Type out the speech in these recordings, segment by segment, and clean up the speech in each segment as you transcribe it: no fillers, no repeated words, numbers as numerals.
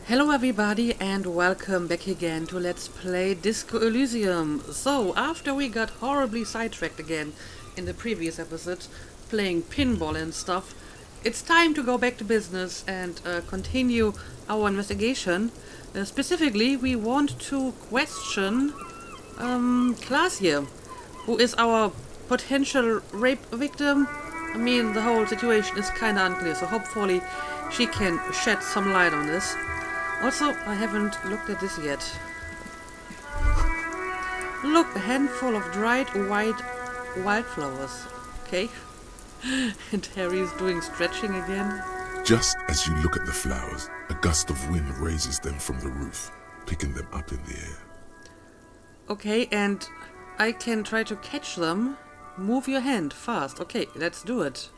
Hello everybody and welcome back again to Let's Play Disco Elysium. So, after we got horribly sidetracked again in the previous episode, playing pinball and stuff, it's time to go back to business and continue our investigation. Specifically, we want to question Klaasje, who is our potential rape victim. I mean, the whole situation is kinda unclear, so hopefully she can shed some light on this. Also, I haven't looked at this yet. Look, a handful of dried white wildflowers. Okay. And Harry's doing stretching again. Just as you look at the flowers, a gust of wind raises them from the roof, picking them up in the air. Okay, and I can try to catch them. Move your hand fast. Okay, let's do it.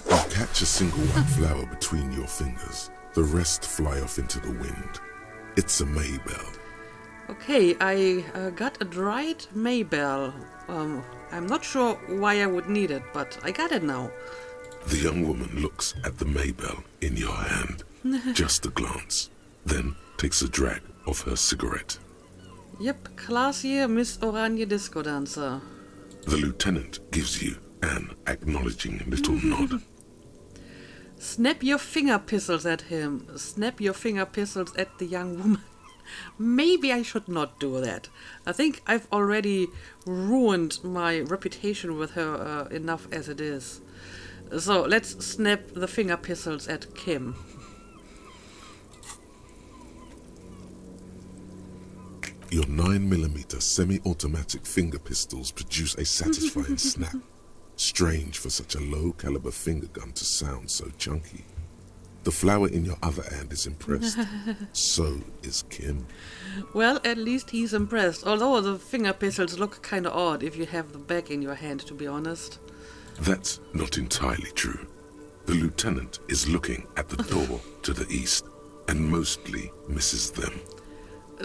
You catch a single white flower between your fingers. The rest fly off into the wind. It's a maybell. Okay, I got a dried maybell. I'm not sure why I would need it, but I got it now. The young woman looks at the maybell in your hand, just a glance, then takes a drag of her cigarette. Yep, Klaasje, Miss Oranje Disco Dancer. The lieutenant gives you an acknowledging little nod. Snap your finger pistols at him. Snap your finger pistols at the young woman. Maybe I should not do that. I think I've already ruined my reputation with her enough as it is. So let's snap the finger pistols at Kim. Your 9mm semi-automatic finger pistols produce a satisfying snap. Strange for such a low-caliber finger gun to sound so chunky. The flower in your other hand is impressed. So is Kim. Well, at least he's impressed. Although the finger pistols look kinda odd if you have the back in your hand, to be honest. That's not entirely true. The lieutenant is looking at the door to the east and mostly misses them.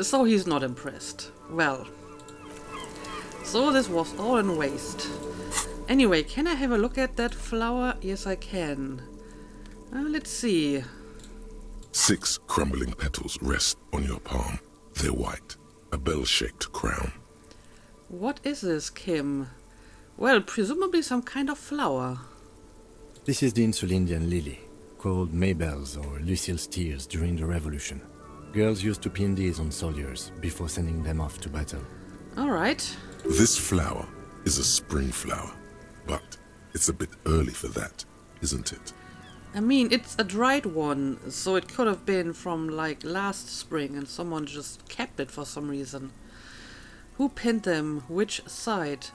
So he's not impressed. Well. So this was all in waste. Anyway, can I have a look at that flower? Yes, I can. Let's see. 6 crumbling petals rest on your palm. They're white, a bell-shaped crown. What is this, Kim? Well, presumably some kind of flower. This is the Insulindian lily, called Maybells or Lucille's tears during the Revolution. Girls used to pin these on soldiers before sending them off to battle. Alright. This flower is a spring flower, but it's a bit early for that, isn't it? I mean, it's a dried one, so it could have been from, like, last spring and someone just kept it for some reason. Who pinned them? Which side?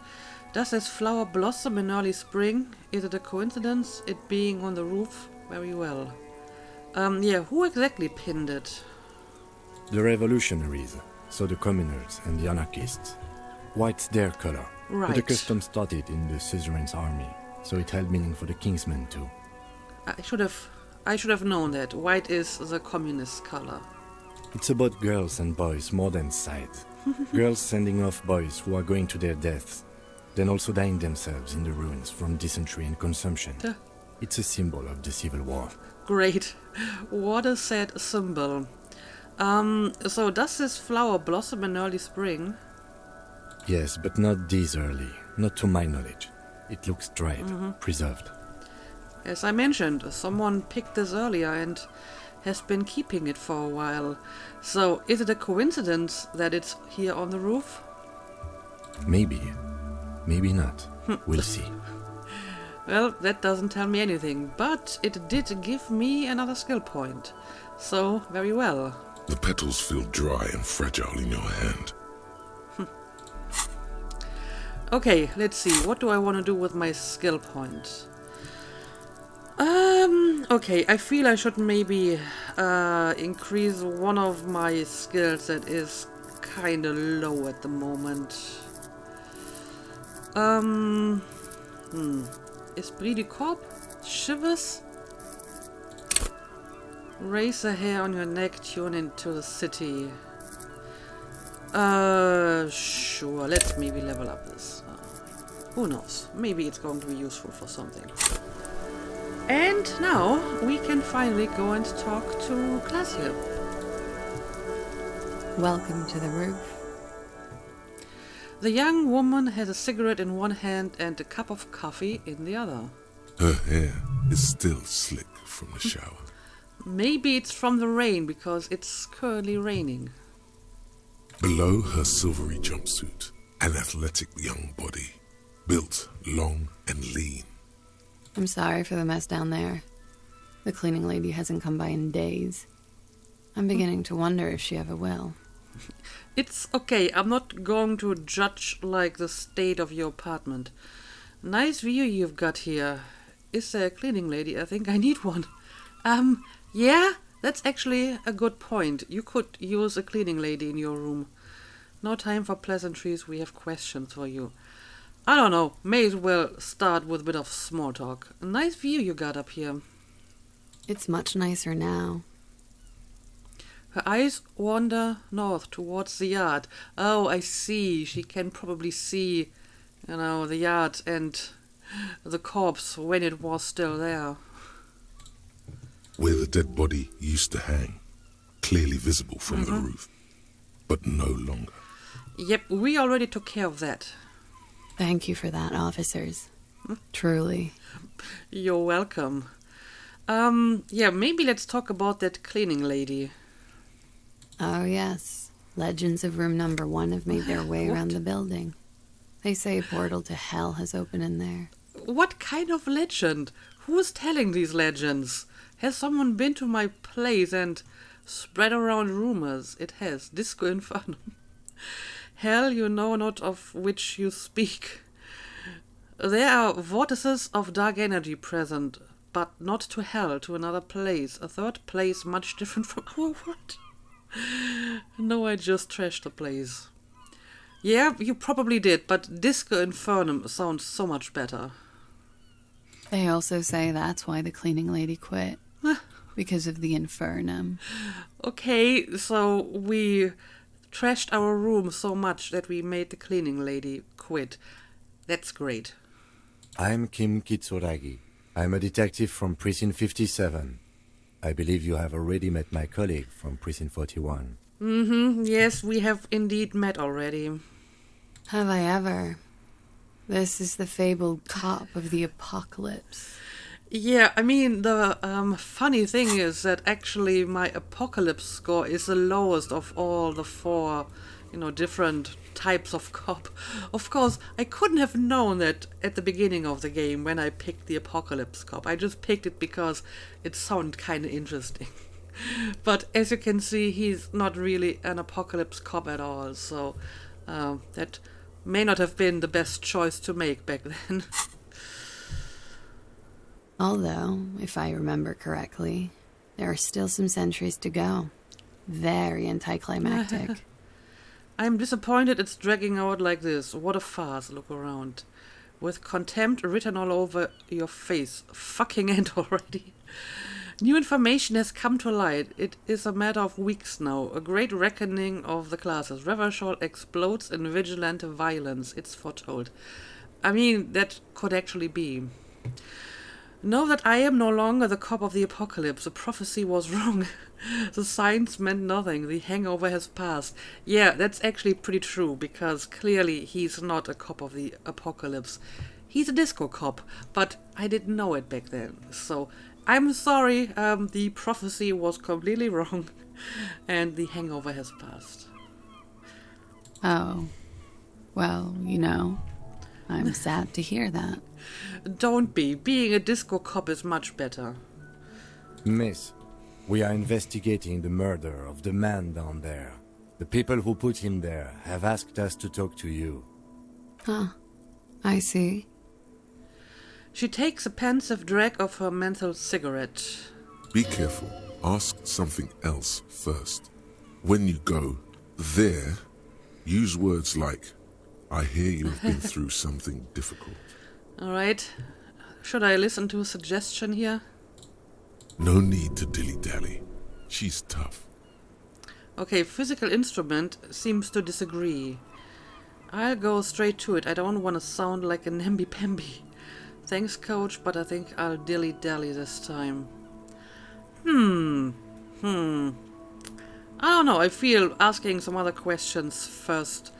Does this flower blossom in early spring? Is it a coincidence, it being on the roof? Very well. Yeah, who exactly pinned it? The revolutionaries, so the communers and the anarchists. White's their color. Right. But the custom started in the suzerain's army, so it held meaning for the kingsmen too. I should have known that. White is the communist color. It's about girls and boys more than sight. Girls sending off boys who are going to their deaths, then also dying themselves in the ruins from dysentery and consumption. It's a symbol of the civil war. Great. What a sad symbol. So does this flower blossom in early spring? Yes, but not this early. Not to my knowledge. It looks dried, preserved. As I mentioned, someone picked this earlier and has been keeping it for a while. So is it a coincidence that it's here on the roof? Maybe. Maybe not. We'll see. Well, that doesn't tell me anything, but it did give me another skill point. So, very well. The petals feel dry and fragile in your hand. Okay, let's see. What do I want to do with my skill point? Okay, I feel I should maybe increase one of my skills that is kinda low at the moment. Esprit du corps? Shivers? Raise a hair on your neck, tune into the city. Sure, let's maybe level up this. Who knows? Maybe it's going to be useful for something. And now we can finally go and talk to Klaasje. Welcome to the roof. The young woman has a cigarette in one hand and a cup of coffee in the other. Her hair is still slick from the shower. Maybe it's from the rain because it's currently raining. Below her silvery jumpsuit, an athletic young body, built long and lean. I'm sorry for the mess down there. The cleaning lady hasn't come by in days. I'm beginning to wonder if she ever will. It's okay, I'm not going to judge like the state of your apartment. Nice view you've got here. Is there a cleaning lady? I think I need one. Yeah, that's actually a good point. You could use a cleaning lady in your room. No time for pleasantries, we have questions for you. I don't know, may as well start with a bit of small talk. A nice view you got up here. It's much nicer now. Her eyes wander north towards the yard. Oh, I see. She can probably see, the yard and the corpse when it was still there. Where the dead body used to hang, clearly visible from the roof, but no longer. Yep, we already took care of that. Thank you for that, officers. Truly. You're welcome. Maybe let's talk about that cleaning lady. Oh, yes. Legends of room number 1 have made their way around the building. They say a portal to hell has opened in there. What kind of legend? Who's telling these legends? Has someone been to my place and spread around rumors? It has. Disco Inferno. Hell, you know not of which you speak. There are vortices of dark energy present, but not to hell, to another place. A third place much different from our what? No, I just trashed the place. Yeah, you probably did, but Disco Infernum sounds so much better. They also say that's why the cleaning lady quit. Because of the infernum. Okay, so we trashed our room so much that we made the cleaning lady quit. That's great. I'm Kim Kitsuragi. I'm a detective from Precinct 57. I believe you have already met my colleague from Precinct 41. Yes, we have indeed met already. Have I ever? This is the fabled cop of the apocalypse. Yeah, I mean, the funny thing is that actually my apocalypse score is the lowest of all the 4, different types of cop. Of course, I couldn't have known that at the beginning of the game when I picked the apocalypse cop. I just picked it because it sounded kind of interesting. But as you can see, he's not really an apocalypse cop at all, so that may not have been the best choice to make back then. Although, if I remember correctly, there are still some centuries to go. Very anticlimactic. I'm disappointed it's dragging out like this. What a farce, look around. With contempt written all over your face. Fucking end already. New information has come to light. It is a matter of weeks now. A great reckoning of the classes. Reversal explodes in vigilante violence, it's foretold. I mean, that could actually be. Know that I am no longer the cop of the apocalypse. The prophecy was wrong. The signs meant nothing. The hangover has passed. Yeah, that's actually pretty true, because clearly he's not a cop of the apocalypse. He's a disco cop, but I didn't know it back then. So, I'm sorry, the prophecy was completely wrong, and the hangover has passed. Oh, well, I'm sad to hear that. Don't be. Being a disco cop is much better. Miss, we are investigating the murder of the man down there. The people who put him there have asked us to talk to you. Huh. I see. She takes a pensive drag of her menthol cigarette. Be careful. Ask something else first. When you go there, use words like, I hear you have been through something difficult. Alright. Should I listen to a suggestion here? No need to dilly-dally. She's tough. Okay, physical instrument seems to disagree. I'll go straight to it. I don't want to sound like a namby-pamby. Thanks, coach, but I think I'll dilly-dally this time. I don't know, I feel asking some other questions first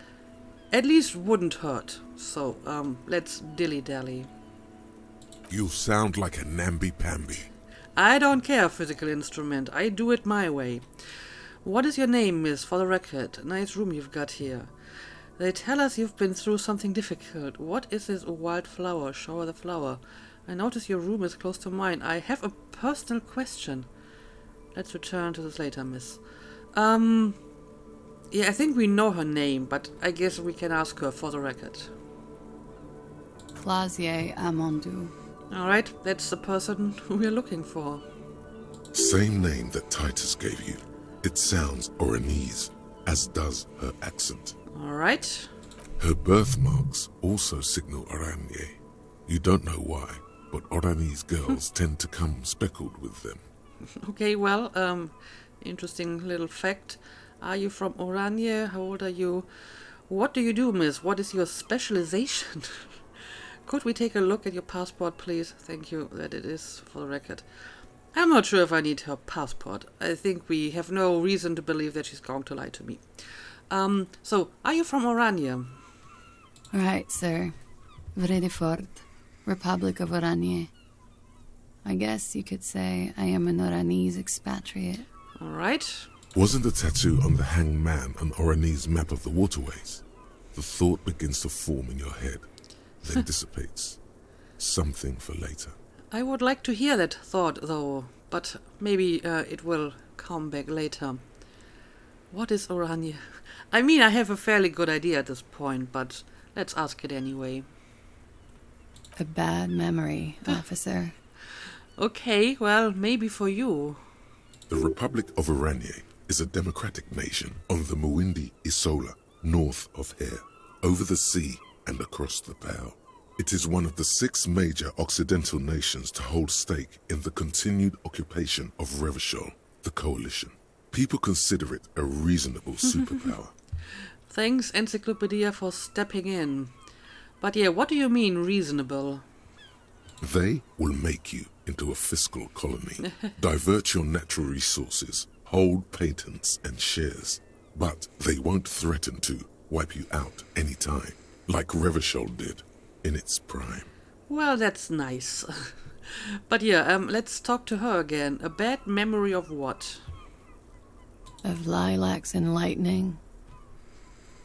at least wouldn't hurt. So, let's dilly-dally. You sound like a namby-pamby. I don't care, physical instrument. I do it my way. What is your name, miss, for the record? Nice room you've got here. They tell us you've been through something difficult. What is this wild flower? Show her the flower. I notice your room is close to mine. I have a personal question. Let's return to this later, miss. Yeah, I think we know her name, but I guess we can ask her for the record. Klaasje Amandu. Alright, that's the person we're looking for. Same name that Titus gave you. It sounds Oranese, as does her accent. Alright. Her birthmarks also signal Oranje. You don't know why, but Oranese girls tend to come speckled with them. Okay, well, interesting little fact. Are you from Oranje? How old are you? What do you do, miss? What is your specialization? Could we take a look at your passport, please? Thank you, that it is, for the record. I'm not sure if I need her passport. I think we have no reason to believe that she's going to lie to me. So, are you from Oranje? Right, sir. Vredefort, Republic of Oranje. I guess you could say I am an Oranese expatriate. Alright. Wasn't the tattoo on the hanged man an Oranese map of the waterways? The thought begins to form in your head, then dissipates. Something for later. I would like to hear that thought, though, but maybe it will come back later. What is Oranje? I mean, I have a fairly good idea at this point, but let's ask it anyway. A bad memory, officer. Okay, well, maybe for you. The Republic of Oranje is a democratic nation on the Muindi Isola, north of here, over the sea and across the Pale. It is one of the 6 major Occidental nations to hold stake in the continued occupation of Revachol, the coalition. People consider it a reasonable superpower. Thanks, Encyclopedia, for stepping in. But yeah, what do you mean reasonable? They will make you into a fiscal colony, divert your natural resources, hold patents and shares. But they won't threaten to wipe you out any time, like Revachol did in its prime. Well, that's nice. But yeah, let's talk to her again. A bad memory of what? Of lilacs and lightning.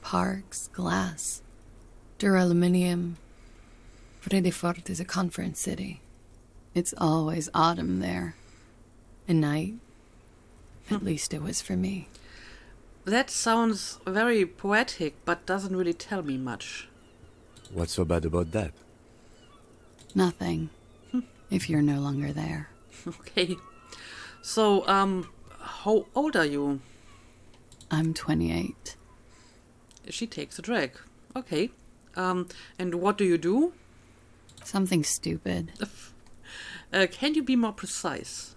Parks, glass. Duraluminium. Vredefort is a conference city. It's always autumn there. And night. At least it was for me. That sounds very poetic, but doesn't really tell me much. What's so bad about that? Nothing. If you're no longer there. Okay. So, how old are you? I'm 28. She takes a drag. Okay. And what do you do? Something stupid. Can you be more precise?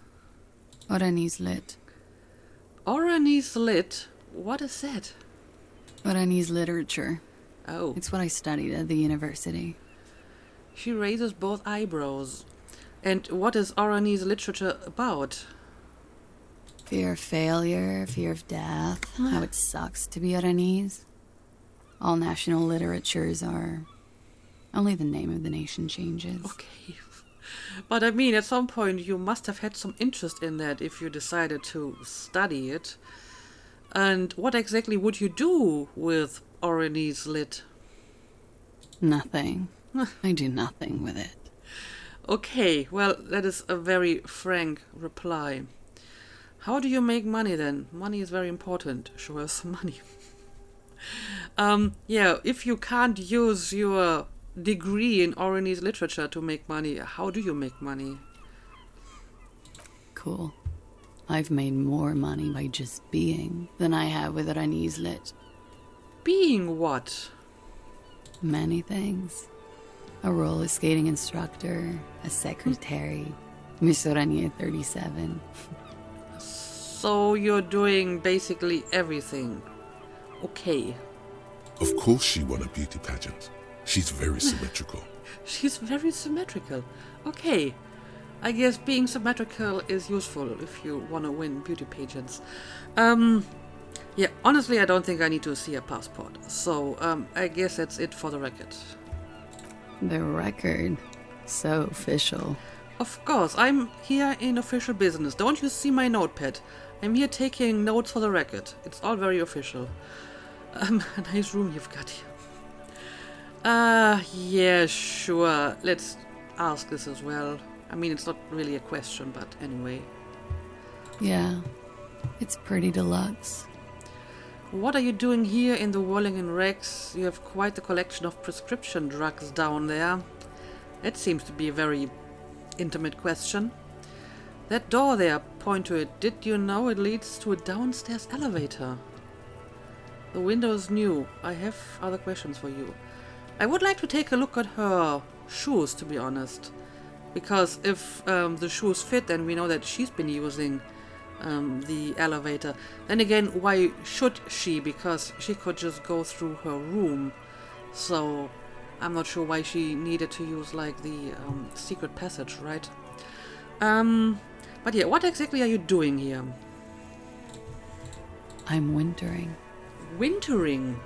Oranese lit. Oranese lit? What is that? Oranese literature. Oh. It's what I studied at the university. She raises both eyebrows. And what is Oranese literature about? Fear of failure, fear of death, how it sucks to be Oranese. All national literatures are... Only the name of the nation changes. Okay. But I mean, at some point you must have had some interest in that if you decided to study it. And what exactly would you do with Oranese lit? Nothing. I do nothing with it. Okay, well, that is a very frank reply. How do you make money then? Money is very important. Show us some money. Yeah, if you can't use your degree in Oranese literature to make money, how do you make money? Cool. I've made more money by just being than I have with Oranese lit. Being what? Many things. A roller skating instructor, a secretary, Miss Oranje 37. So you're doing basically everything. Okay. Of course she won a beauty pageant. She's very symmetrical. She's very symmetrical. Okay. I guess being symmetrical is useful if you want to win beauty pageants. Yeah, honestly, I don't think I need to see a passport. So, I guess that's it for the record. The record. So official. Of course, I'm here in official business. Don't you see my notepad? I'm here taking notes for the record. It's all very official. A nice room you've got here. Yeah, sure. Let's ask this as well. I mean, it's not really a question, but anyway. Yeah, it's pretty deluxe. What are you doing here in the Whirling in Rex? You have quite the collection of prescription drugs down there. That seems to be a very intimate question. That door there, point to it. Did you know it leads to a downstairs elevator? The window is new. I have other questions for you. I would like to take a look at her shoes, to be honest. Because if the shoes fit, then we know that she's been using the elevator. Then again, why should she? Because she could just go through her room. So I'm not sure why she needed to use like the secret passage, right? But yeah, what exactly are you doing here? I'm wintering. Wintering?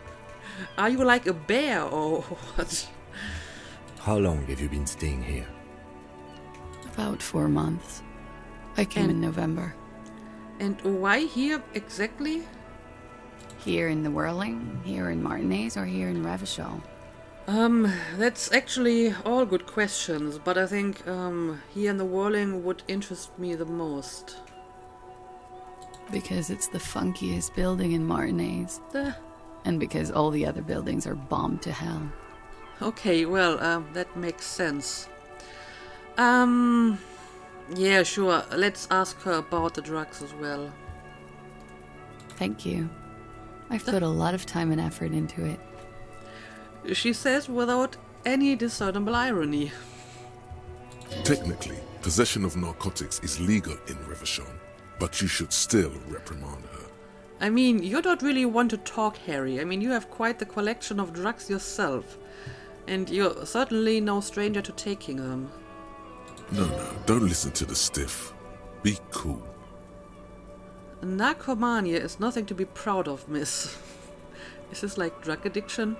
Are you like a bear or what? How long have you been staying here? About 4 months. I came in November. And why here exactly? Here in the Whirling, here in Martinez, or here in Revachol? That's actually all good questions, but I think here in the Whirling would interest me the most. Because it's the funkiest building in Martinez. And because all the other buildings are bombed to hell. Okay, well, that makes sense. Yeah, sure. Let's ask her about the drugs as well. Thank you. I've put a lot of time and effort into it. She says without any discernible irony. Technically, possession of narcotics is legal in Revachol, but you should still reprimand her. I mean, you don't really want to talk, Harry. I mean, you have quite the collection of drugs yourself. And you're certainly no stranger to taking them. No, don't listen to the stiff. Be cool. Narcomania is nothing to be proud of, miss. Is this like drug addiction?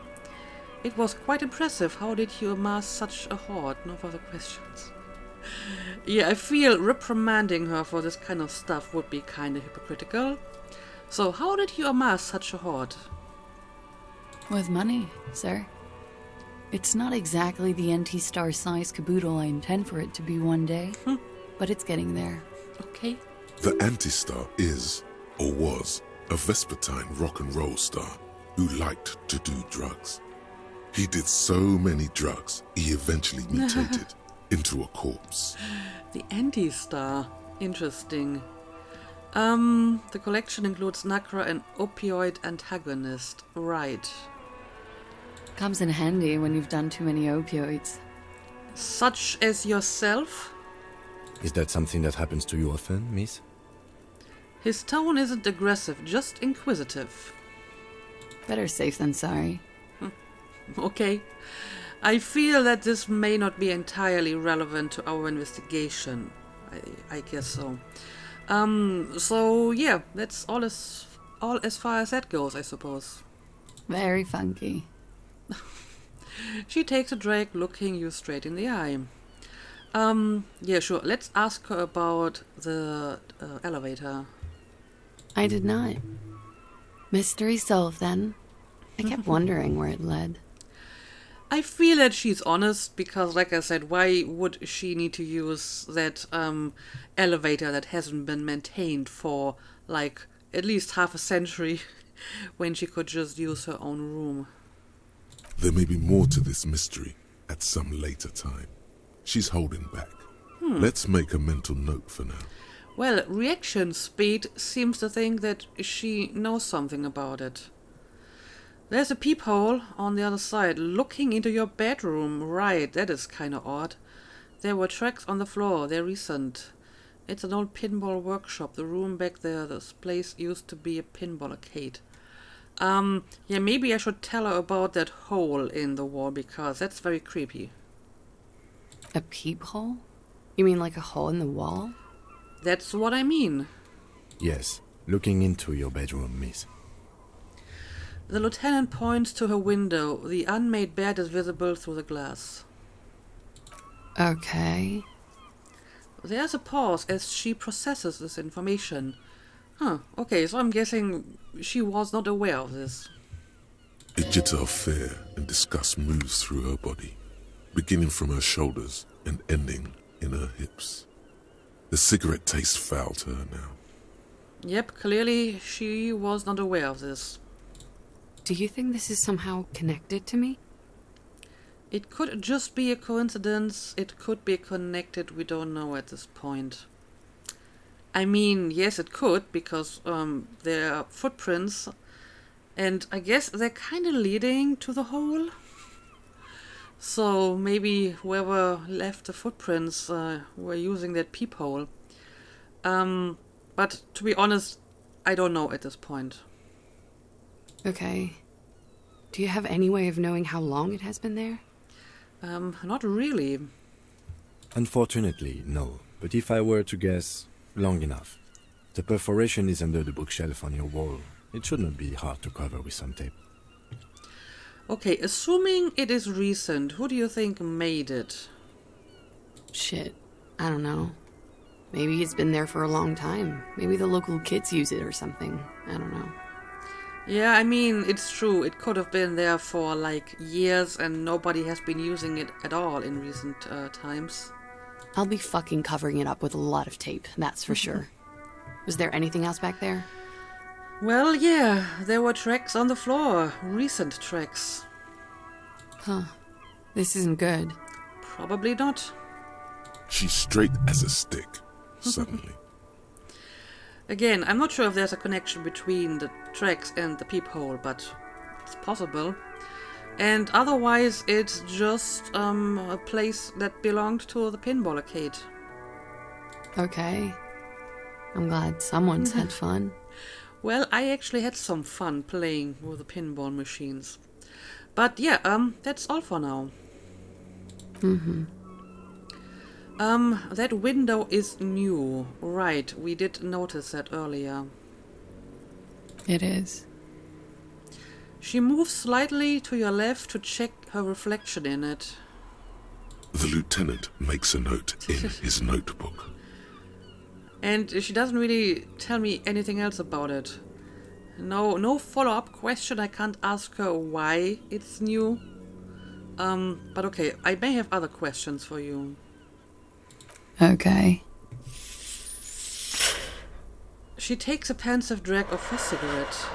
It was quite impressive. How did you amass such a hoard? No further questions. Yeah, I feel reprimanding her for this kind of stuff would be kind of hypocritical. So, how did you amass such a hoard? With money, sir. It's not exactly the anti-star size caboodle I intend for it to be one day, but it's getting there. Okay. The anti-star is, or was, a Vespertine rock and roll star who liked to do drugs. He did so many drugs, he eventually mutated into a corpse. The anti-star. Interesting. The collection includes Nacra, an opioid antagonist. Right. Comes in handy when you've done too many opioids. Such as yourself? Is that something that happens to you often, miss? His tone isn't aggressive, just inquisitive. Better safe than sorry. Okay. I feel that this may not be entirely relevant to our investigation. I guess so. So yeah, that's all as far as that goes, I suppose. Very funky. She takes a drag, looking you straight in the eye. Yeah, sure. Let's ask her about the elevator. I did not. Mystery solved then. I kept wondering where it led. I feel that she's honest because, like I said, why would she need to use that elevator that hasn't been maintained for, like, at least half a century when she could just use her own room? There may be more to this mystery at some later time. She's holding back. Let's make a mental note for now. Well, reaction speed seems to think that she knows something about it. There's a peephole on the other side, looking into your bedroom. Right, that is kind of odd. There were tracks on the floor, they're recent. It's an old pinball workshop. The room back there, this place used to be a pinball arcade. Yeah, maybe I should tell her about that hole in the wall, because that's very creepy. A peephole? You mean like a hole in the wall? That's what I mean. Yes, looking into your bedroom, miss. The lieutenant points to her window. The unmade bed is visible through the glass. Okay. There's a pause as she processes this information. Okay, so I'm guessing she was not aware of this. A jitter of fear and disgust moves through her body, beginning from her shoulders and ending in her hips. The cigarette tastes foul to her now. Yep, clearly she was not aware of this. Do you think this is somehow connected to me? It could just be a coincidence, it could be connected, we don't know at this point. I mean, yes it could, because there are footprints, and I guess they're kind of leading to the hole. So maybe whoever left the footprints were using that peephole. But to be honest, I don't know at this point. Okay. Do you have any way of knowing how long it has been there? Not really. Unfortunately, no. But if I were to guess, long enough. The perforation is under the bookshelf on your wall. It should not be hard to cover with some tape. Okay, assuming it is recent, who do you think made it? Shit. I don't know. Maybe it's been there for a long time. Maybe the local kids use it or something. I don't know. Yeah, I mean, it's true. It could have been there for like years and nobody has been using it at all in recent times. I'll be fucking covering it up with a lot of tape, that's for sure. Was there anything else back there? Well, yeah, there were tracks on the floor. Recent tracks. Huh. This isn't good. Probably not. She's straight as a stick, suddenly. Again, I'm not sure if there's a connection between the tracks and the peephole, but it's possible. And otherwise, it's just a place that belonged to the pinball arcade. Okay. I'm glad someone's had fun. Well, I actually had some fun playing with the pinball machines. But yeah, that's all for now. That window is new. Right, we did notice that earlier. It is. She moves slightly to your left to check her reflection in it. The lieutenant makes a note in his notebook. And she doesn't really tell me anything else about it. No follow-up question. I can't ask her why it's new. But okay, I may have other questions for you. Okay. She takes a pensive drag of her cigarette.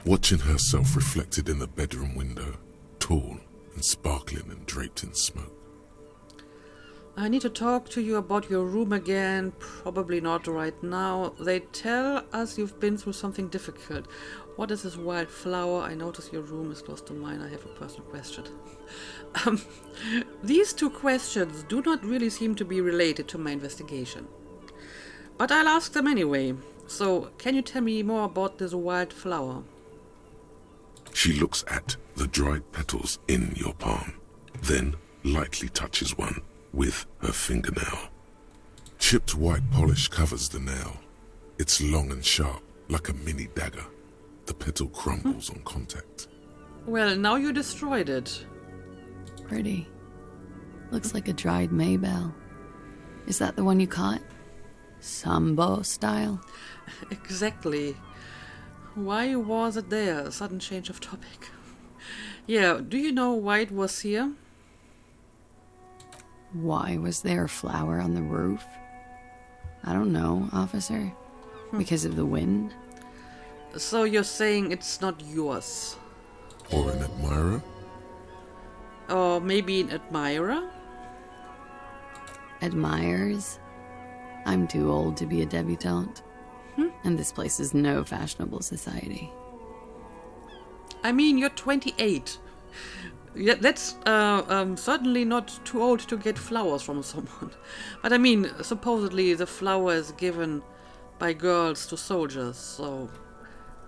Watching herself reflected in the bedroom window, tall and sparkling and draped in smoke. I need to talk to you about your room again. Probably not right now. They tell us you've been through something difficult. What is this wild flower? I notice your room is close to mine. I have a personal question. These two questions do not really seem to be related to my investigation. But I'll ask them anyway. So, can you tell me more about this wild flower? She looks at the dried petals in your palm, then lightly touches one with her fingernail. Chipped white polish covers the nail. It's long and sharp, like a mini dagger. The petal crumbles on contact. Well, now you destroyed it. Pretty. Looks like a dried maybell. Is that the one you caught? Sambo style? Exactly. Why was it there? A sudden change of topic. Yeah, do you know why it was here? Why was there a flower on the roof? I don't know, officer. Because of the wind? So you're saying it's not yours? Or an admirer? Or maybe an admirer? Admires? I'm too old to be a debutante. And this place is no fashionable society. I mean, you're 28. Yeah, that's certainly not too old to get flowers from someone. But I mean, supposedly the flower is given by girls to soldiers, so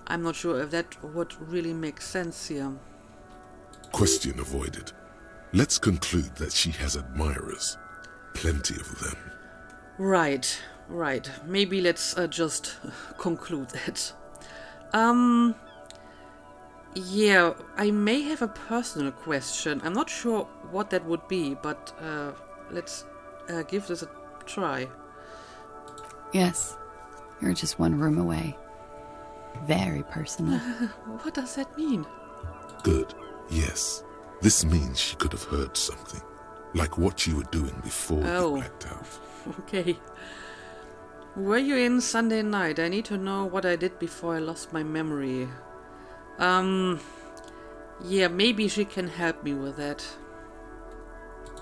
I'm not sure if that would really make sense here. Question avoided. Let's conclude that she has admirers. Plenty of them. Right. Maybe let's just conclude that. Yeah, I may have a personal question. I'm not sure what that would be, but let's give this a try. Yes, you're just one room away. Very personal. What does that mean? Good. Yes. This means she could have heard something. Like what you were doing before you blacked out. Okay. Were you in Sunday night? I need to know what I did before I lost my memory. Yeah, maybe she can help me with that.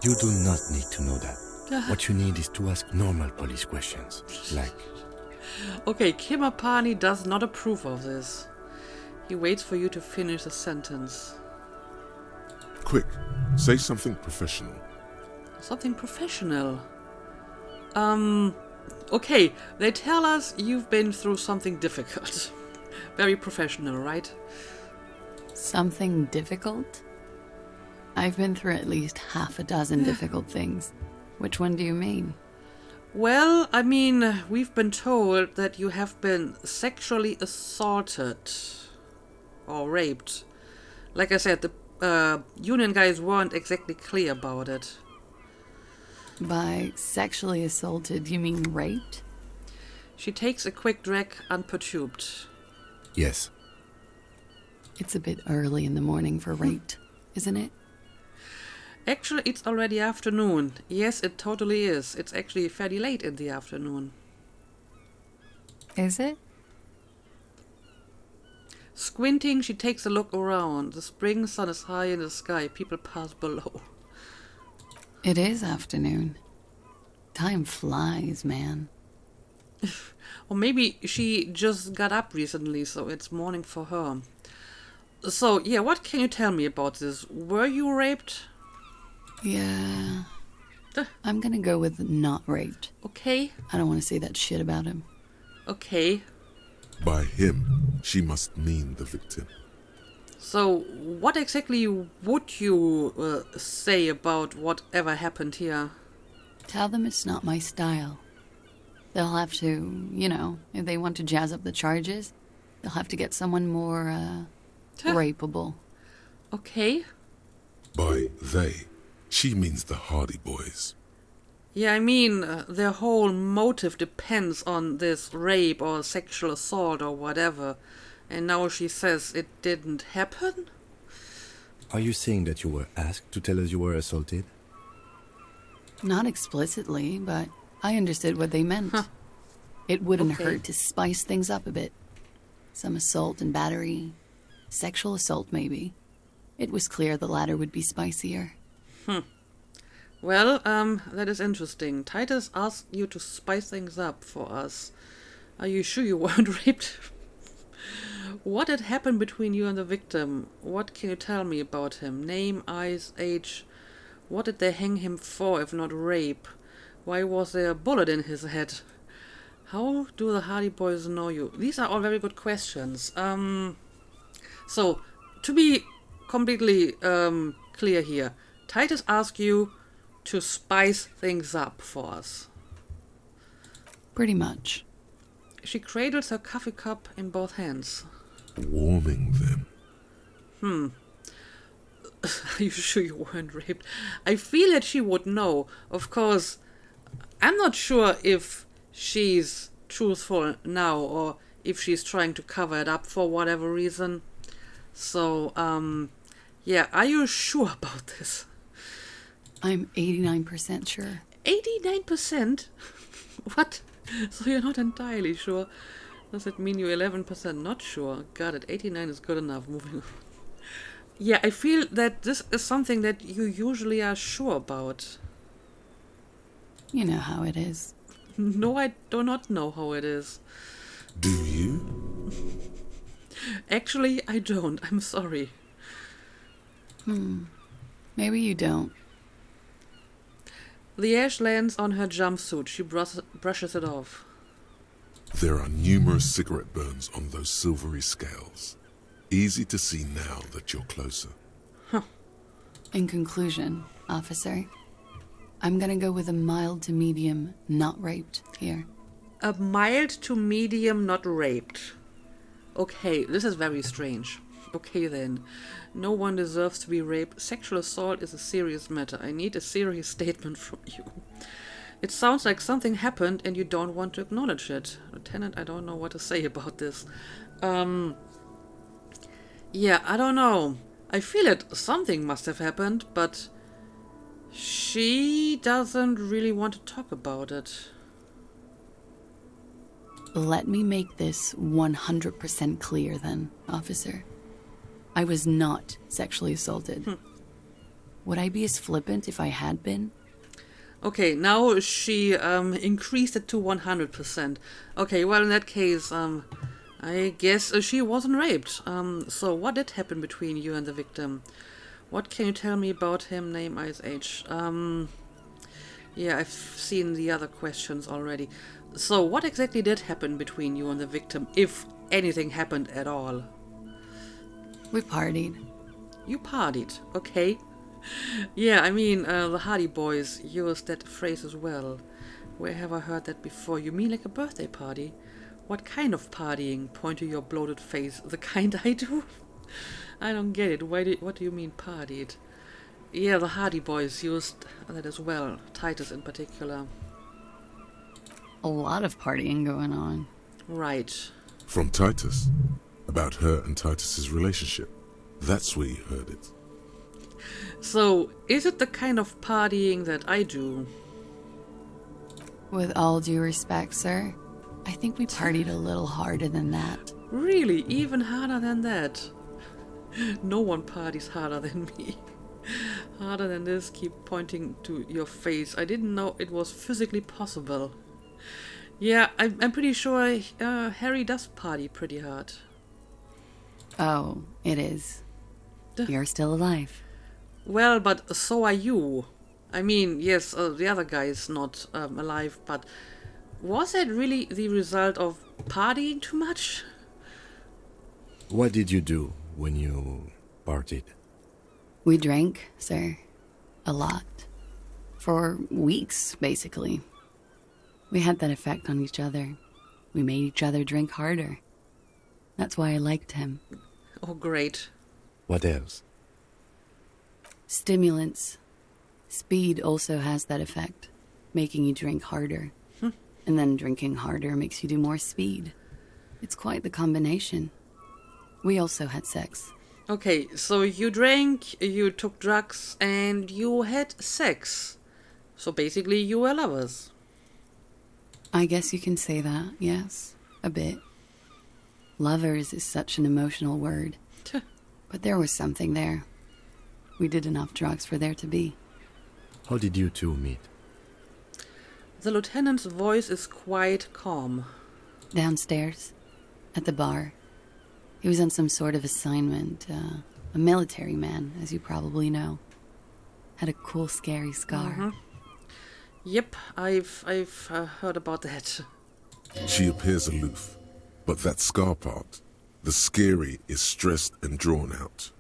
You do not need to know that. What you need is to ask normal police questions, like... Okay, Kimapani does not approve of this. He waits for you to finish the sentence. Quick, say something professional. Something professional. Okay, they tell us you've been through something difficult. Very professional, right? Something difficult? I've been through at least half a dozen difficult things. Which one do you mean? Well, I mean, we've been told that you have been sexually assaulted. Or raped. Like I said, the union guys weren't exactly clear about it. By sexually assaulted, you mean raped? She takes a quick drag unperturbed. Yes. It's a bit early in the morning for raped, isn't it? Actually, it's already afternoon. Yes, it totally is. It's actually fairly late in the afternoon. Is it? Squinting, she takes a look around. The spring sun is high in the sky. People pass below. It is afternoon. Time flies, man. Or maybe she just got up recently, so it's morning for her. So, yeah, what can you tell me about this? Were you raped? Yeah. I'm gonna go with not raped. Okay. I don't want to say that shit about him. Okay. By him, she must mean the victim. So, what exactly would you say about whatever happened here? Tell them it's not my style. They'll have to, if they want to jazz up the charges, they'll have to get someone more, rapeable. Okay. By they, she means the Hardy Boys. Yeah, I mean, their whole motive depends on this rape or sexual assault or whatever. And now she says it didn't happen? Are you saying that you were asked to tell us you were assaulted? Not explicitly, but I understood what they meant. Huh. It wouldn't Okay. hurt to spice things up a bit. Some assault and battery. Sexual assault, maybe. It was clear the latter would be spicier. Well, that is interesting. Titus asked you to spice things up for us. Are you sure you weren't raped? What had happened between you and the victim? What can you tell me about him? Name, eyes, age. What did they hang him for if not rape? Why was there a bullet in his head? How do the Hardy Boys know you? These are all very good questions. So, to be completely clear here, Titus asked you to spice things up for us. Pretty much. She cradles her coffee cup in both hands. Warming them. Are you sure you weren't raped? I feel that she would know. Of course, I'm not sure if she's truthful now or if she's trying to cover it up for whatever reason. So, yeah, are you sure about this? I'm 89% sure. 89%? What? So you're not entirely sure? Does it mean you're 11% not sure? Got it, 89 is good enough. Moving on. Yeah, I feel that this is something that you usually are sure about. You know how it is. No, I do not know how it is. Do you? Actually, I don't. I'm sorry. Maybe you don't. The ash lands on her jumpsuit. She brushes it off. There are numerous cigarette burns on those silvery scales. Easy to see now that you're closer. In conclusion, officer, I'm gonna go with a mild to medium not raped here. A mild to medium not raped. Okay, this is very strange. Okay then. No one deserves to be raped. Sexual assault is a serious matter. I need a serious statement from you. It sounds like something happened and you don't want to acknowledge it. Lieutenant, I don't know what to say about this. Yeah, I don't know. I feel it. Something must have happened, but she doesn't really want to talk about it. Let me make this 100% clear then, officer. I was not sexually assaulted. Would I be as flippant if I had been? Okay, now she increased it to 100%. Okay, well in that case, I guess she wasn't raped. So what did happen between you and the victim? What can you tell me about him, name, eyes, age? Yeah, I've seen the other questions already. So what exactly did happen between you and the victim, if anything happened at all? We partied. You partied, okay. Yeah, I mean, the Hardy Boys used that phrase as well. Where have I heard that before? You mean like a birthday party? What kind of partying? Point to your bloated face. The kind I do? I don't get it. What do you mean partied? Yeah, the Hardy Boys used that as well. Titus in particular. A lot of partying going on. Right. From Titus? About her and Titus's relationship. That's where you heard it. So, is it the kind of partying that I do? With all due respect, sir, I think we partied a little harder than that. Really? Even harder than that? No one parties harder than me. Harder than this, keep pointing to your face. I didn't know it was physically possible. Yeah, I'm pretty sure Harry does party pretty hard. Oh, it is. You're still alive. Well, but so are you. I mean, yes, the other guy is not alive, but was that really the result of partying too much? What did you do when you partied? We drank, sir. A lot. For weeks, basically. We had that effect on each other. We made each other drink harder. That's why I liked him. Oh, great. What else? Stimulants. Speed also has that effect, making you drink harder. And then drinking harder makes you do more speed. It's quite the combination. We also had sex. Okay, so you drank, you took drugs, and you had sex. So basically you were lovers. I guess you can say that, yes. A bit. Lovers is such an emotional word. But there was something there. We did enough drugs for there to be. How did you two meet? The lieutenant's voice is quite calm. Downstairs. At the bar. He was on some sort of assignment. A military man, as you probably know. Had a cool, scary scar. Yep, I've heard about that. She appears aloof, but that scar part, the scary, is stressed and drawn out.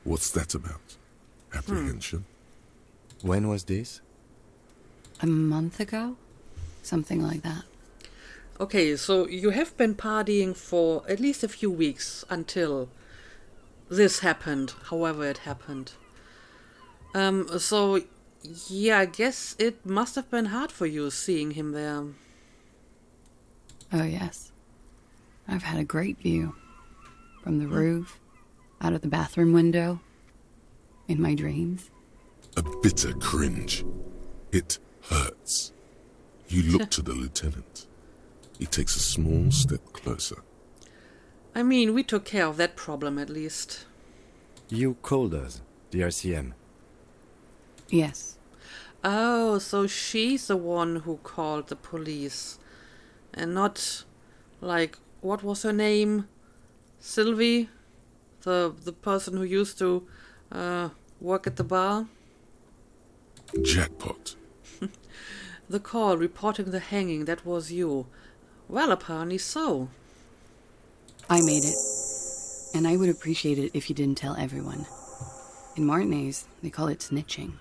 What's that about? Apprehension? When was this? A month ago? Something like that. Okay, so you have been partying for at least a few weeks until this happened, however it happened. So, yeah, I guess it must have been hard for you seeing him there. Oh, yes. I've had a great view. From the roof, out of the bathroom window, in my dreams. A bitter cringe. It hurts. You look to the lieutenant. He takes a small step closer. I mean, we took care of that problem at least. You called us, the RCM. Yes. Oh, so she's the one who called the police. And not, like, what was her name? Sylvie? The person who used to work at the bar? Jackpot. The call reporting the hanging, that was you. Well, apparently so. I made it. And I would appreciate it if you didn't tell everyone. In Martinez, they call it snitching.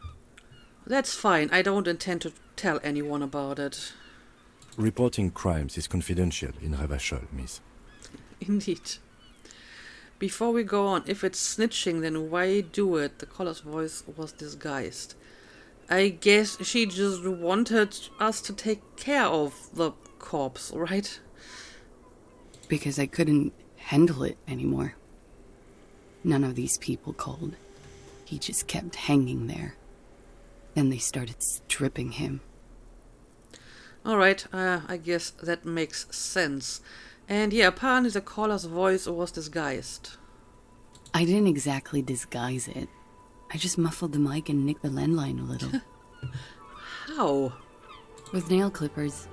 That's fine. I don't intend to tell anyone about it. Reporting crimes is confidential in Revachol, miss. Indeed. Before we go on, if it's snitching, then why do it? The caller's voice was disguised. I guess she just wanted us to take care of the corpse, right? Because I couldn't handle it anymore. None of these people called. He just kept hanging there. Then they started stripping him. Alright, I guess that makes sense. And yeah, apparently the caller's voice was disguised. I didn't exactly disguise it. I just muffled the mic and nicked the landline a little. How? With nail clippers.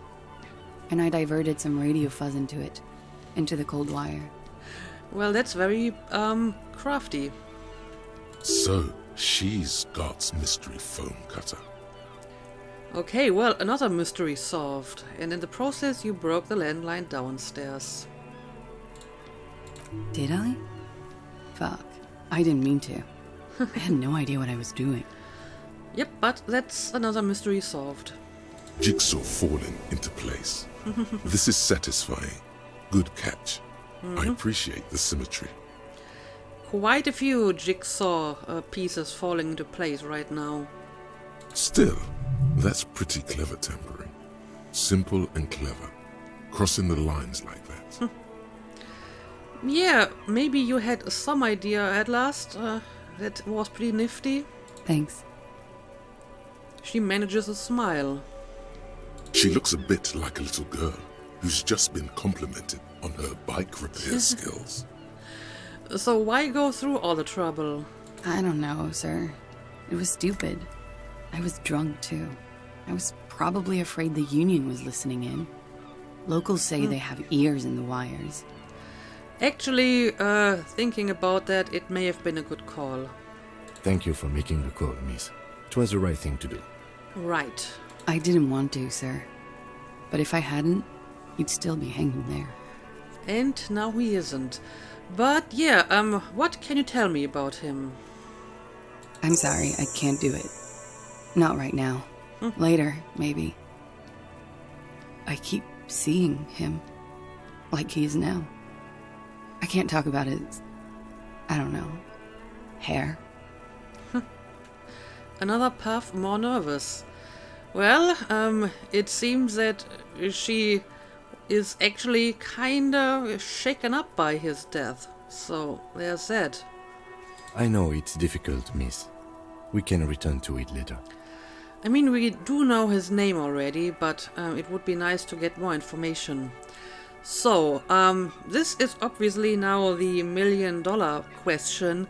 And I diverted some radio fuzz into it. Into the cold wire. Well, that's very, crafty. So, she's God's mystery foam cutter. Okay, well, another mystery solved. And in the process, you broke the landline downstairs. Did I? Fuck. I didn't mean to. I had no idea what I was doing. Yep, but that's another mystery solved. Jigsaw falling into place. This is satisfying. Good catch. I appreciate the symmetry. Quite a few jigsaw pieces falling into place right now. Still, that's pretty clever tampering. Simple and clever. Crossing the lines like that. Yeah, maybe you had some idea at last. That was pretty nifty. Thanks. She manages a smile. She looks a bit like a little girl who's just been complimented on her bike repair skills. So why go through all the trouble? I don't know, sir. It was stupid. I was drunk, too. I was probably afraid the union was listening in. Locals say they have ears in the wires. Actually, thinking about that, it may have been a good call. Thank you for making the call, miss. It was the right thing to do. Right. I didn't want to, sir. But if I hadn't, he'd still be hanging there. And now he isn't. But yeah, what can you tell me about him? I'm sorry, I can't do it. Not right now. Later, maybe. I keep seeing him. Like he is now. I can't talk about his... I don't know. Hair. Another puff, more nervous. Well, it seems that she is actually kinda shaken up by his death. So, there's that. I know it's difficult, miss. We can return to it later. I mean, we do know his name already, but it would be nice to get more information. So, this is obviously now the $1 million question.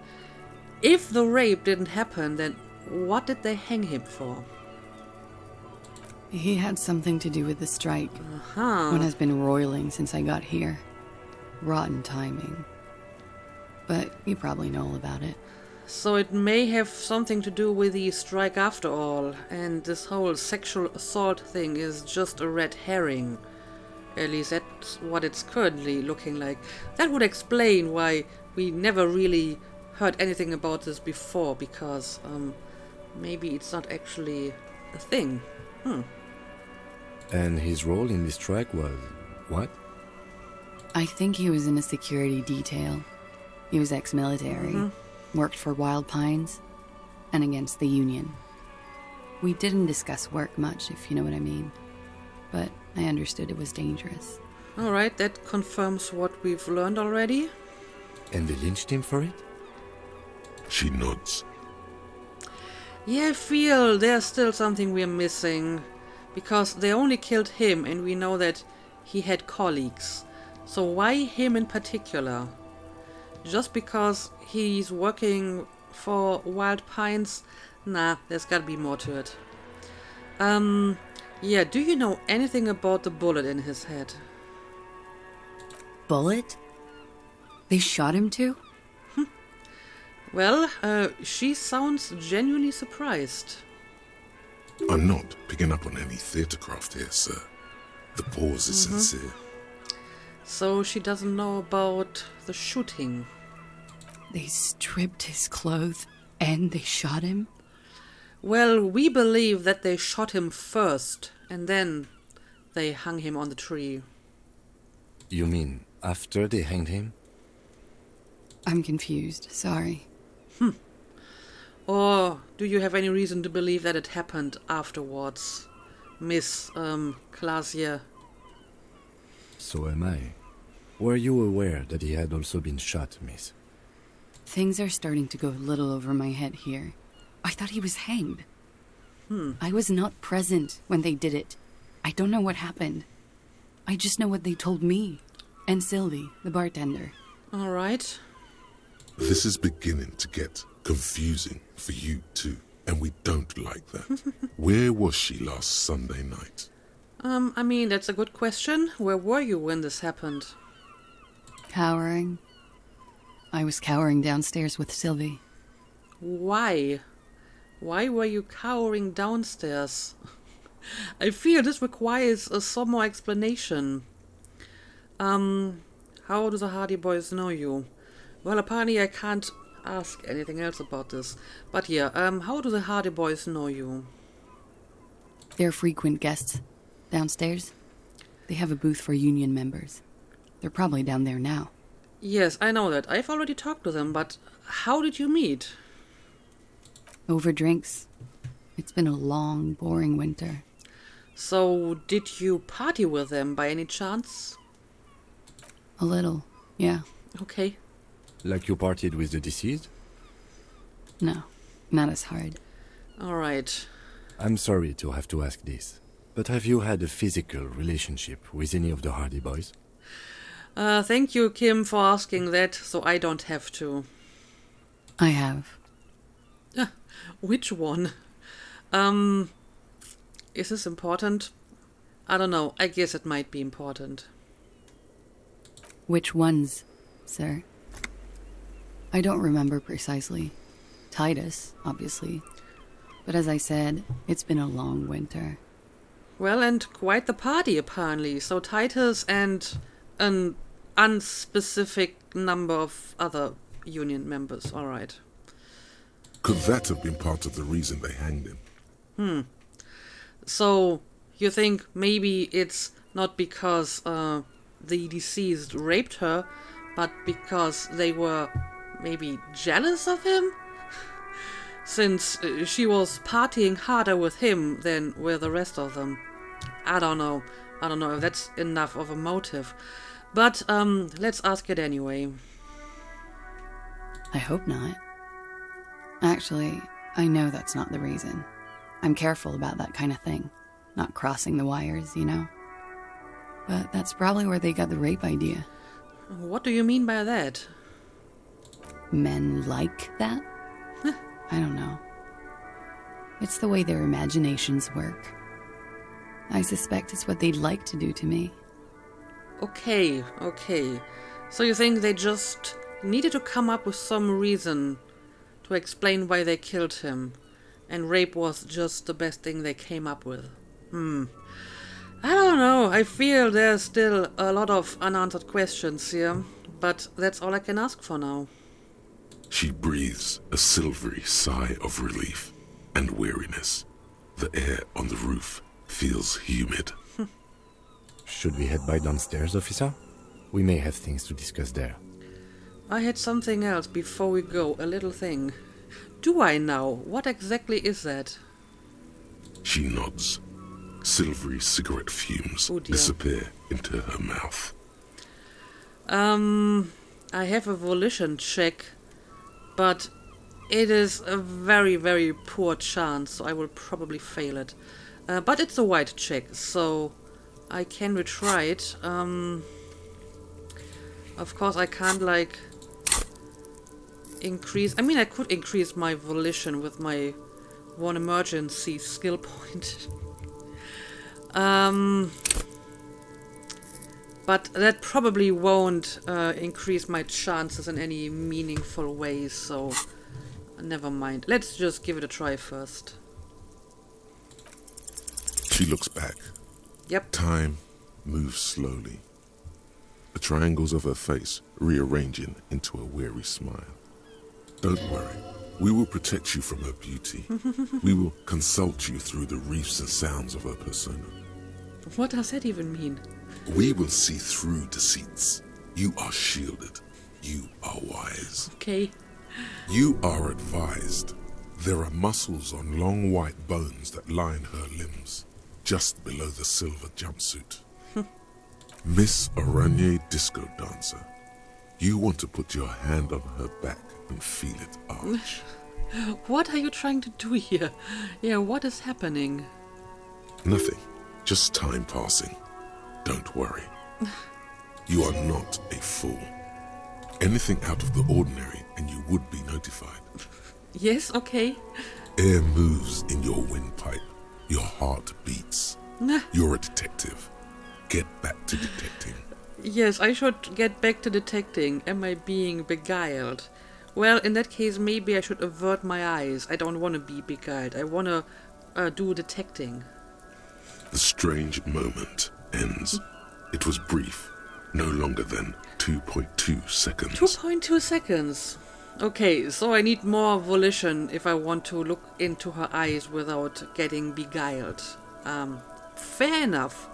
If the rape didn't happen, then what did they hang him for? He had something to do with the strike. One has been roiling since I got here. Rotten timing. But you probably know all about it. So it may have something to do with the strike after all, and this whole sexual assault thing is just a red herring. At least that's what it's currently looking like. That would explain why we never really heard anything about this before, because maybe it's not actually a thing. And his role in this strike was what? I think he was in a security detail. He was ex-military, worked for Wild Pines, and against the Union. We didn't discuss work much, if you know what I mean. But I understood it was dangerous. Alright, that confirms what we've learned already. And they lynched him for it? She nods. Yeah, I feel there's still something we're missing. Because they only killed him, and we know that he had colleagues. So why him in particular? Just because he's working for Wild Pines? Nah, there's gotta be more to it. Yeah, do you know anything about the bullet in his head? Bullet? They shot him too? Well, she sounds genuinely surprised. I'm not picking up on any theatrecraft here, sir. The pause is sincere. So she doesn't know about the shooting. They stripped his clothes, And they shot him? Well, we believe that they shot him first, and then they hung him on the tree. You mean after they hanged him? I'm confused. Sorry. Or do you have any reason to believe that it happened afterwards, Miss, Klaasje? So am I. Were you aware that he had also been shot, miss? Things are starting to go a little over my head here. I thought he was hanged. I was not present when they did it. I don't know what happened. I just know what they told me. And Sylvie, the bartender. All right. This is beginning to get confusing for you too, and we don't like that. Where was she last Sunday night? I mean, that's a good question. Where were you when this happened? Cowering. I was cowering downstairs with Sylvie. Why? Why were you cowering downstairs? I feel this requires some more explanation. How do the Hardy Boys know you? Well, apparently I can't ask anything else about this. But yeah, how do the Hardy Boys know you? They're frequent guests. Downstairs. They have a booth for union members. They're probably down there now. Yes, I know that. I've already talked to them, but how did you meet? Over drinks. It's been a long, boring winter. So, did you party with them by any chance? A little, yeah. Okay. Like you partied with the deceased? No, not as hard. Alright. I'm sorry to have to ask this, but have you had a physical relationship with any of the Hardy Boys? Thank you, Kim, for asking that, so I don't have to. I have. Which one? Is this important? I don't know. I guess it might be important. Which ones, sir? I don't remember precisely. Titus, obviously. But as I said, it's been a long winter. Well, and quite the party, apparently. So Titus and an unspecific number of other union members. All right. Could that have been part of the reason they hanged him? So you think maybe it's not because the deceased raped her, but because they were maybe jealous of him? Since she was partying harder with him than with the rest of them. I don't know if that's enough of a motive. But let's ask it anyway. I hope not. Actually, I know that's not the reason. I'm careful about that kind of thing. Not crossing the wires, you know? But that's probably where they got the rape idea. What do you mean by that? Men like that? I don't know. It's the way their imaginations work. I suspect it's what they'd like to do to me. Okay. So you think they just needed to come up with some reason to explain why they killed him, and rape was just the best thing they came up with? I don't know. I feel there's still a lot of unanswered questions here, but that's all I can ask for now. She breathes a silvery sigh of relief and weariness. The air on the roof feels humid. Should we head by downstairs, officer? We may have things to discuss there. I had something else before we go, a little thing. Do I now? What exactly is that? She nods. Silvery cigarette fumes disappear into her mouth. I have a volition check, but it is a very, very poor chance, so I will probably fail it. But it's a white check, so I can retry it. Of course, I can't, like, increase... I mean, I could increase my volition with my one emergency skill point. But that probably won't increase my chances in any meaningful way, so never mind. Let's just give it a try first. She looks back. Yep. Time moves slowly. The triangles of her face rearranging into a weary smile. Don't worry. We will protect you from her beauty. We will consult you through the reefs and sounds of her persona. What does that even mean? We will see through deceits. You are shielded. You are wise. Okay. You are advised. There are muscles on long white bones that line her limbs, just below the silver jumpsuit. Miss Aranye Disco Dancer, you want to put your hand on her back and feel it arch. What are you trying to do here? Yeah, what is happening? Nothing, just time passing. Don't worry. You are not a fool. Anything out of the ordinary and you would be notified. Yes, okay. Air moves in your windpipe. Your heart beats. You're a detective. Get back to detecting. Yes, I should get back to detecting. Am I being beguiled? Well, in that case, maybe I should avert my eyes. I don't want to be beguiled. I want to do detecting. The strange moment ends. It was brief, no longer than 2.2 seconds. 2.2 seconds. Okay, so I need more volition if I want to look into her eyes without getting beguiled. Fair enough.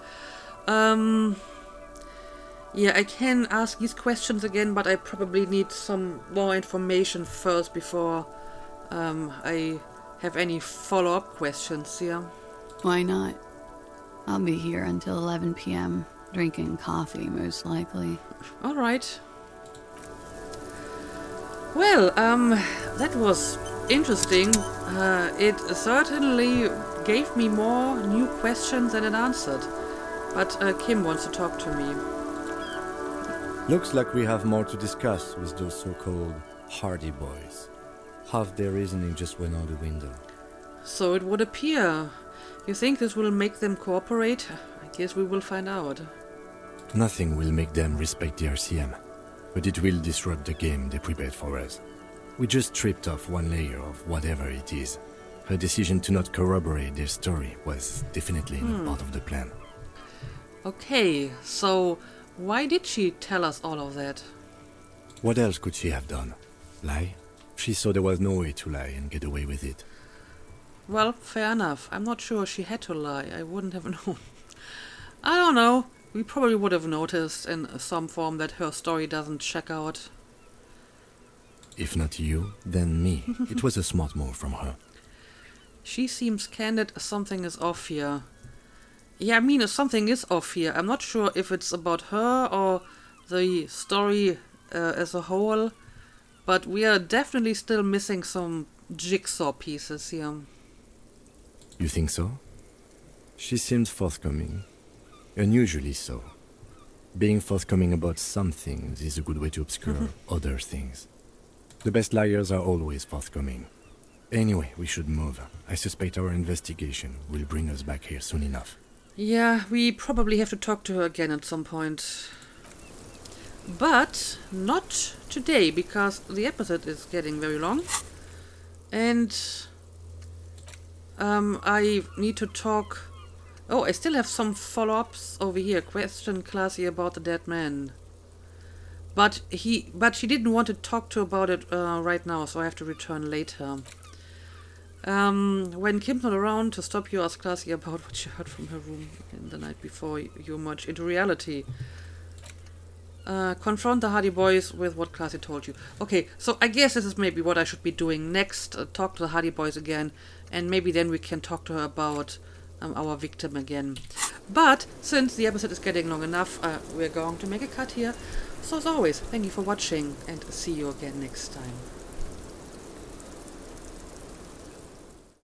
Yeah, I can ask these questions again, but I probably need some more information first before I have any follow-up questions here. Why not? I'll be here until 11 p.m., drinking coffee, most likely. All right. Well, that was interesting. It certainly gave me more new questions than it answered. But Kim wants to talk to me. Looks like we have more to discuss with those so-called Hardy Boys. Half their reasoning just went out the window. So it would appear. You think this will make them cooperate? I guess we will find out. Nothing will make them respect the RCM, but it will disrupt the game they prepared for us. We just stripped off one layer of whatever it is. Her decision to not corroborate their story was definitely not part of the plan. Okay, so why did she tell us all of that? What else could she have done? Lie? She saw there was no way to lie and get away with it. Well, fair enough. I'm not sure she had to lie. I wouldn't have known. I don't know. We probably would have noticed in some form that her story doesn't check out. If not you, then me. It was a smart move from her. She seems candid. Something is off here. Yeah, I mean, something is off here. I'm not sure if it's about her or the story as a whole, but we are definitely still missing some jigsaw pieces here. You think so? She seems forthcoming. Unusually so. Being forthcoming about some things is a good way to obscure other things. The best liars are always forthcoming. Anyway, we should move. I suspect our investigation will bring us back here soon enough. Yeah, we probably have to talk to her again at some point. But not today, because the episode is getting very long. And I need to talk... Oh, I still have some follow-ups over here. Question Klaasje about the dead man. But she didn't want to talk to about it right now, so I have to return later. When Kim's not around to stop you, ask Klaasje about what she heard from her room in the night before you merge into reality. Confront the Hardy Boys with what Klaasje told you. Okay, so I guess this is maybe what I should be doing next. Talk to the Hardy Boys again, and maybe then we can talk to her about our victim again. But since the episode is getting long enough, we're going to make a cut here. So as always, thank you for watching, and see you again next time.